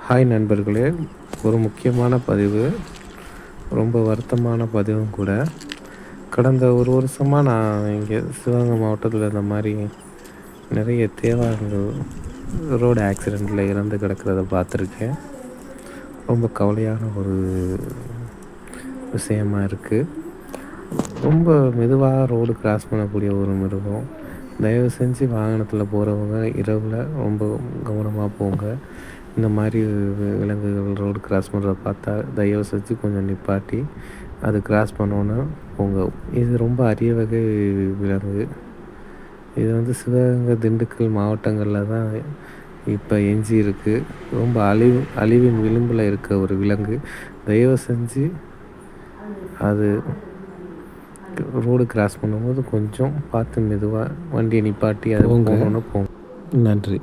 Hi நண்பர்களே, ஒரு முக்கியமான பதிவு, ரொம்ப வருத்தமான பதிவும் கூட. கடந்த ஒரு வருஷமாக நான் இங்கே சிவகங்கை மாவட்டத்தில் இந்த மாதிரி நிறைய தேவாரங்கள் ரோடு ஆக்சிடெண்ட்டில் இறந்து கிடக்கிறத பார்த்துருக்கேன். ரொம்ப கவலையான ஒரு விஷயமா இருக்குது. ரொம்ப மெதுவாக ரோடு கிராஸ் பண்ணக்கூடிய ஒரு மிருகம். தயவு செஞ்சு வாகனத்தில் போகிறவங்க இரவில் ரொம்ப கவனமாக போங்க. இந்த மாதிரி விலங்குகள் ரோடு கிராஸ் பண்ணுறத பார்த்தா தயவு செஞ்சு கொஞ்சம் நிப்பாட்டி அது கிராஸ் பண்ணோன்னா போங்க. இது ரொம்ப அரிய வகை விலங்கு. இது சிவகங்கை, திண்டுக்கல் மாவட்டங்களில் தான் இப்போ எஞ்சி இருக்குது. ரொம்ப அழிவின் விளிம்பில் இருக்க ஒரு விலங்கு. தயவு செஞ்சு அது ரோடு கிராஸ் பண்ணும்போது கொஞ்சம் பார்த்து மெதுவாக வண்டியை நிப்பாட்டி அது போகணுன்னு போங்க. நன்றி.